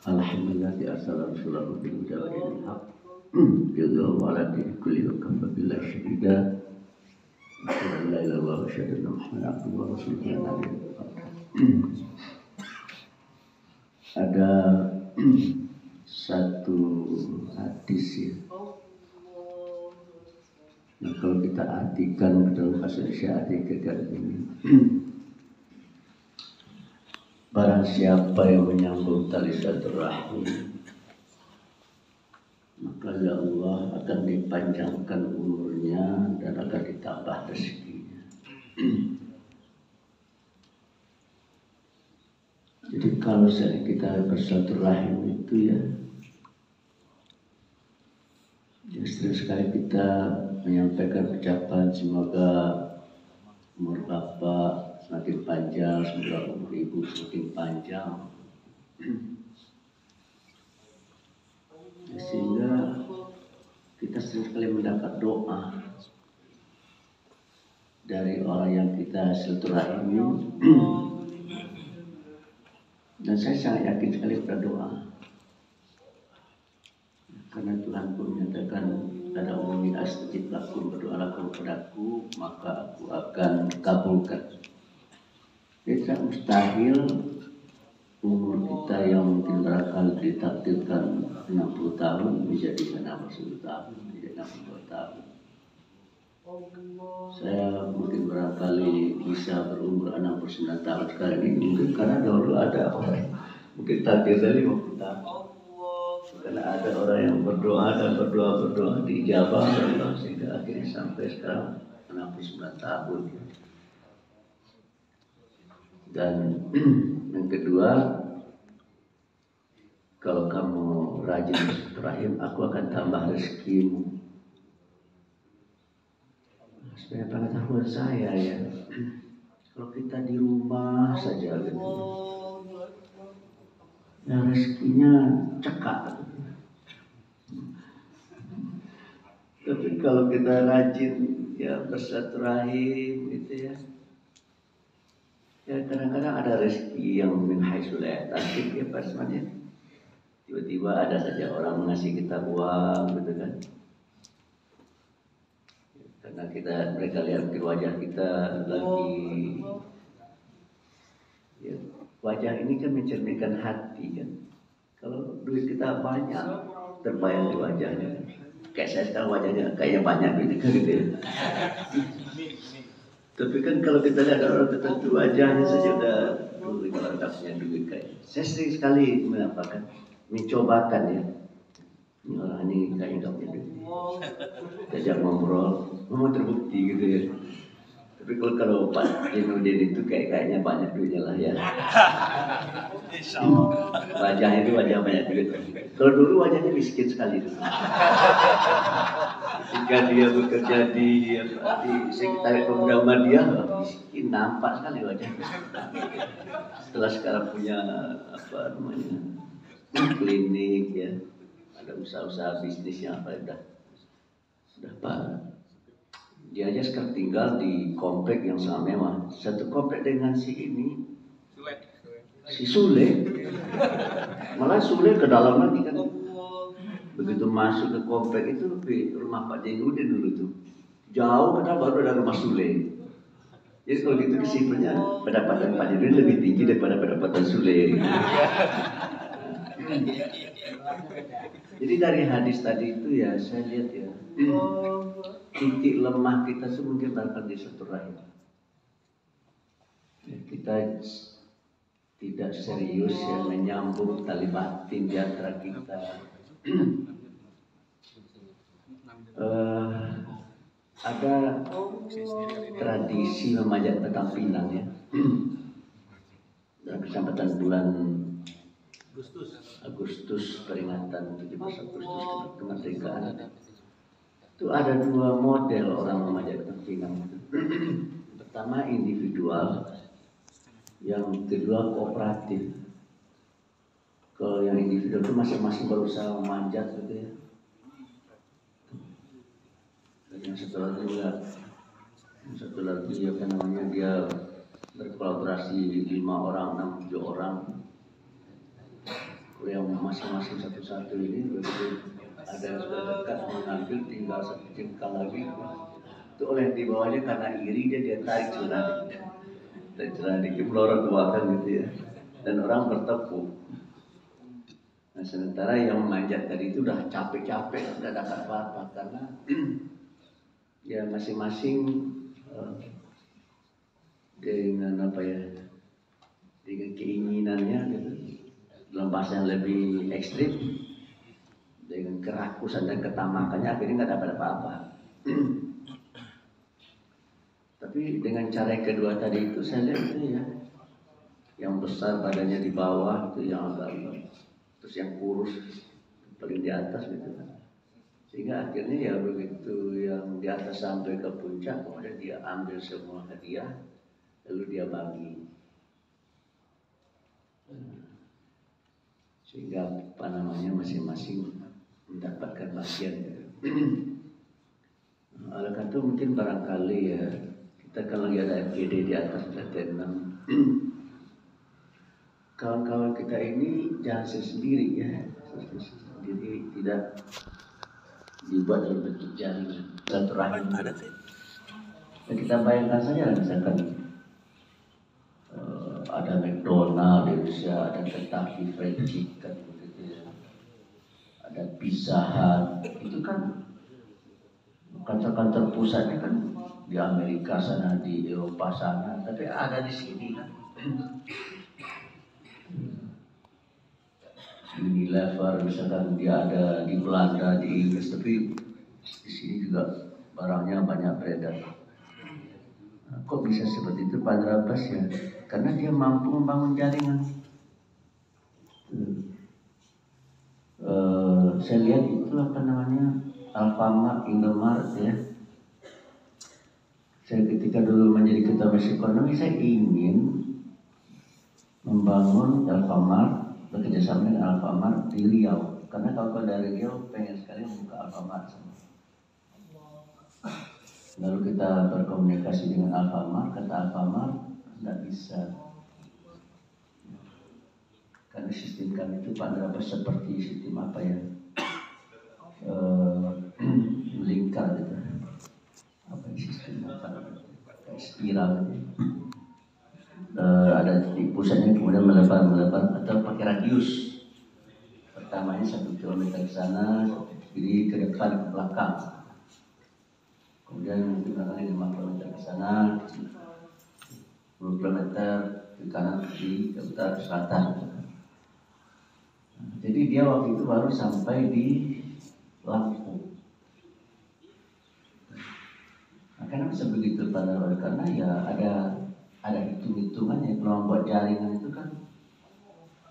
Alhamdulillah di asal Rasulullah bin Jalil Haq Yudhu waladi kulli wakafa billah syahida Asyhadu an la ilaha illallah wa asyhadu anna Muhammadan abduhu wa rasuluhu. Ada satu hadis ya. Nah, kalau kita artikan ke dalam bahasa Indonesia artikan ini. Barang siapa yang menyambung tali silaturahmi, maka ya Allah akan dipanjangkan umurnya dan akan ditambah rezekinya. Jadi kalau kita bersilaturahim itu ya sering sekali kita menyampaikan ucapan semoga umur Bapak semakin panjang, semoga umur Ibu semakin panjang. Sehingga kita sering sekali mendapat doa dari orang yang kita silaturahmi. Dan saya sangat yakin sekali pada doa. Karena Tuhan pun menyatakan ada umumnya astajib lakum, berdoalah kamu padaku maka aku akan kabulkan. Jadi tidak mustahil umur kita yang mungkin barangkali ditakdirkan 60 tahun menjadi 60 tahun, menjadi 62 tahun. Saya mungkin barangkali bisa berumur 69 tahun sekarang ini mungkin karena dulu ada orang mungkin takdirnya 50 tahun. Karena ada orang yang berdoa dan berdoa diijabah sehingga akhirnya sampai sekarang 69 tahun. Dan yang kedua, kalau kamu rajin silaturahim, aku akan tambah rezekimu. Sebenarnya pengetahuan saya ya, kalau kita di rumah saja gitu, ya rezekinya cekak. Tapi kalau kita rajin ya bersilaturahim gitu ya, ya kadang-kadang ada rezeki yang min haitsu la yahtasib ya pasmannya. Tiba-tiba ada saja orang mengasih kita uang gitu kan. Karena mereka lihat ke wajah kita lagi ya, wajah ini kan mencerminkan hati kan. Kalau duit kita banyak terbayang di wajahnya. Kayak saya sekarang wajahnya kayaknya banyak duit gitu ya. Tapi kan kalau kita lihat orang tertentu wajahnya saja udah kalau punya duit kayak. Saya sering sekali mencobakan ya. Ini orang ini kayaknya nggak punya duit. Diajak ngobrol, memang terbukti gitu ya. Tapi kalau Pak Jenudin itu kayaknya banyak duitnya lah ya. Wajahnya itu wajah banyak duit. Kalau dulu wajahnya miskin sekali. Ketika dia bekerja di sekitar pemuda dia miskin, nampak sekali wajahnya. Setelah sekarang punya klinik ya, ada usaha-usaha bisnis yang sudah parah. Dia aja sekarang tinggal di komplek yang sangat mewah. Satu komplek dengan si Sule. Malah Sule ke dalam lagi kan. Begitu masuk ke komplek itu di rumah Pak Jenudin dulu tuh. Jauh karena baru ada rumah Sule. Jadi kalau gitu kesimpulannya pendapatan Pak Jenudin lebih tinggi daripada pendapatan Sule. Jadi dari hadis tadi itu ya saya lihat ya. Titik lemah kita itu mungkin barangkali di silaturahim. Ya, kita tidak serius ya menyambung tali batin di antara kita. Ada tradisi memanjat batang pinang ya. Dalam kesempatan bulan Agustus peringatan 17 Agustus kemerdekaan. Itu ada dua model orang memanjat batang pinang. Pertama individual, yang kedua kooperatif. Kalau yang individual itu masing-masing berusaha memanjat gitu ya. Dan yang satu lagi dia dia berkolaborasi 5 orang, 6, 7 orang yang masing-masing satu-satu ini begitu ada yang sudah dekat mengambil tinggal satu jengkal lagi itu oleh di bawahnya karena iri dia tarik celana dikit melorot ke belakang gitu ya, dan orang bertepuk. Nah sementara yang memanjat tadi itu udah capek-capek, udah dapat apa-apa karena ya masing-masing dengan apa ya, dengan keinginannya gitu, dalam bahasa yang lebih ekstrim, dengan kerakusan dan ketamakannya akhirnya nggak dapat apa-apa. Tapi dengan cara yang kedua tadi itu saya lihat itu ya, yang besar badannya di bawah itu yang agak, terus yang kurus paling di atas gitu kan. Sehingga akhirnya ya begitu yang di atas sampai ke puncak, kemudian dia ambil semua hadiah, lalu dia bagi. Sehingga apa namanya masing-masing mendapatkan bagian gitu. Oleh karena itu mungkin barangkali ya kita kan lagi ada FGD di atas lantai 6. Kawan-kawan kita ini jangan sendiri ya, sendiri, tidak dibuat dalam bentuk jaringan silaturahim. Ya, kita bayangkan saja misalkan ada McDonald di Indonesia, ada Kentucky Fried Chicken begitu ya, ada Pizza Hut, itu kan kantor-kantor pusatnya kan di Amerika sana, di Eropa sana, tapi ada di sini kan. Unilever misalkan dia ada di Belanda, di Inggris, tapi di sini juga barangnya banyak beredar. Nah, kok bisa seperti itu Pak Drabas ya? Karena dia mampu membangun jaringan. Saya lihat itu apa namanya, Alfamart, Indomaret ya. Saya ketika dulu menjadi ketua Komisi Ekonomi, saya ingin membangun Alfamart, bekerjasama dengan Alfamart di Riau. Karena kalau dari Riau pengen sekali membuka Alfamart. Lalu kita berkomunikasi dengan Alfamart, kata Alfamart tidak bisa. Karena sistem kami itu Pak Drabas seperti sistem apa ya, lingkar gitu. Apa sistem apa? Kayak spiral gitu. Ada di pusatnya kemudian melebar atau pakai radius. Pertamanya 1 kilometer ke sana, jadi ke depan ke belakang. Kemudian belakangnya 5 kilometer ke sana, 10 kilometer ke kanan ke utara ke selatan. Jadi dia waktu itu baru sampai di Lampung. Nah, kenapa sebegitu pada awal? Karena ya ada hitung-hitungannya. Kalau membuat jaringan itu kan,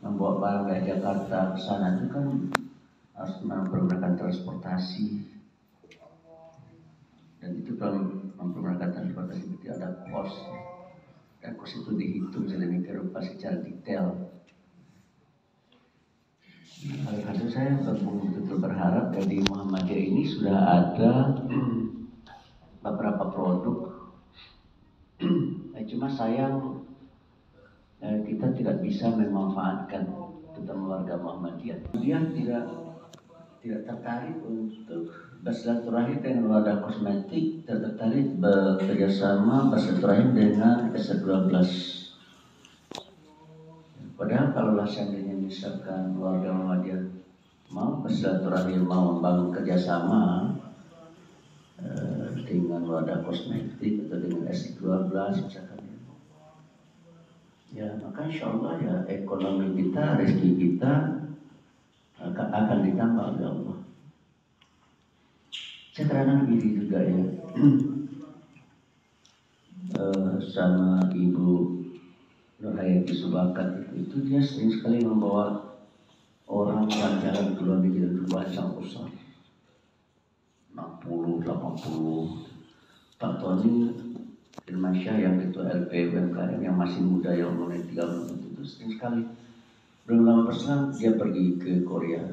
membawa barang dari Jakarta ke sana itu kan harus menggunakan transportasi, dan itu kalau menggunakan transportasi itu ada kos, dan kos itu dihitung sedemikian rupa secara detail. Oleh karena itu saya betul-betul berharap dari Muhammadiyah ini sudah ada beberapa produk. Cuma sayang kita tidak bisa memanfaatkan tentang warga Muhammadiyah. Dia tidak tertarik untuk bersilaturahim dengan wadah kosmetik, tidak tertarik bekerjasama bersilaturahim dengan S12. Padahal kalau seandainya misalkan warga Muhammadiyah mau bersilaturahim, mau membangun kerjasama dengan wadah kosmetik atau dengan S12 misalkan, ya maka insya Allah ya ekonomi kita, rezeki kita akan ditambah oleh Allah. Saya kadang iri juga ya sama Ibu Nurhayati Subakat itu dia sering sekali membawa orang jalan-jalan ke luar negeri dan berbuat sangat besar, 60, 80. Pak Tony Firmansyah yang ketua LP UMKM yang masih muda yang umur 30 itu sering sekali. Belum lama berselang dia pergi ke Korea.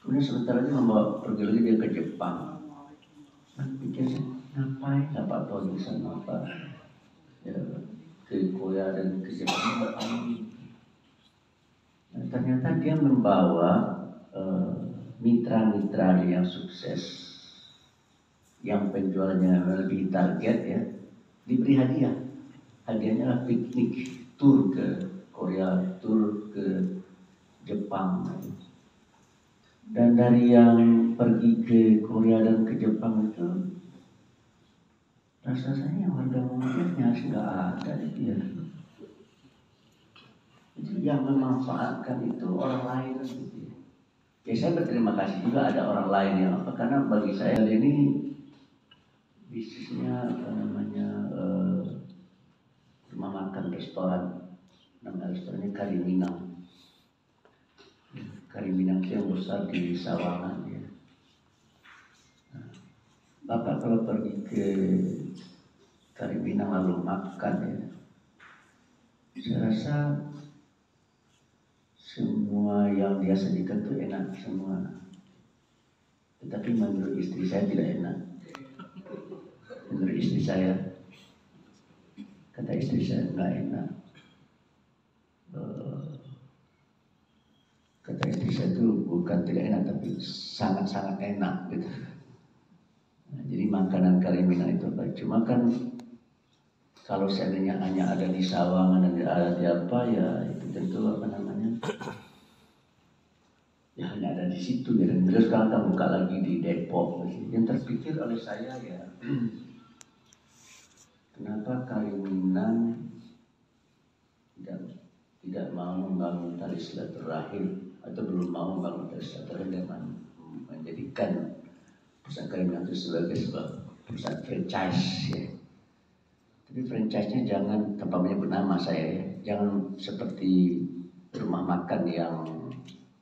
Kemudian sebentar lagi membawa pergi lagi dia ke Jepang. Nah, pikir saya, ngapain Pak Tony di sana Pak? Ya, ke Korea dan ke Jepang nah, ternyata dia membawa mitra-mitra yang sukses, yang penjualnya lebih target ya, diberi hadiah. Hadiahnya adalah piknik, tur ke Korea, tur ke Jepang. Dan dari yang pergi ke Korea dan ke Jepang itu, rasanya warga Muhammadiyah nggak ada dia. Jadi yang memanfaatkan itu orang lain gitu. Ya saya berterima kasih juga ada orang lain yang apa, karena bagi saya ini bisnisnya apa namanya rumah makan restoran, nama restorannya Kariminang. Kariminang itu yang besar di Sawangan ya. Nah, Bapak kalau pergi ke Kariminang lalu makan ya, saya rasa semua yang dia sajikan itu enak semua. Tetapi menurut istri saya tidak enak. Menurut istri saya, kata istri saya nggak enak. Kata istri saya itu bukan tidak enak, tapi sangat-sangat enak gitu. Nah, jadi makanan Kariminang itu baik. Cuma kan kalau seandainya hanya ada di Sawangan dan ada di apa ya itu tentu apa namanya ya hanya ada di situ ya. Dan terus sekarang kita buka lagi di Depok. Yang terpikir oleh saya ya kenapa Kariminang tidak mau membangun tali silaturahim atau belum mau membangun tali silaturahim dengan menjadikan perusahaan Kariminang itu sebagai sebuah perusahaan franchise ya. Tapi franchise-nya jangan tanpa menyebut nama saya ya. Jangan seperti rumah makan yang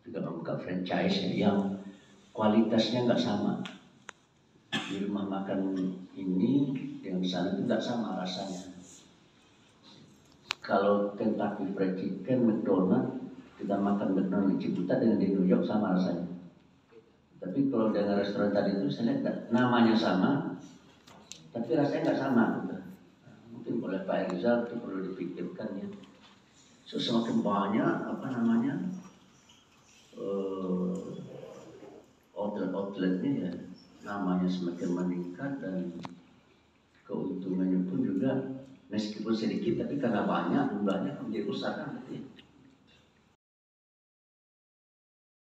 juga membuka franchise ya, yang kualitasnya nggak sama. Di rumah makan ini dengan di sana itu nggak sama rasanya. Kalau Kentucky Fried Chicken, McDonald, kita makan McDonald di Ciputat dengan di New York sama rasanya. Tapi kalau dengan restoran tadi itu saya lihat namanya sama, tapi rasanya nggak sama. Gitu. Mungkin oleh Pak Rizal itu perlu dipikirkan ya. So, semakin banyak apa namanya outlet-outletnya ya, namanya semakin meningkat dan keuntungannya pun juga meskipun sedikit tapi karena banyak jumlahnya menjadi besar kan gitu ya.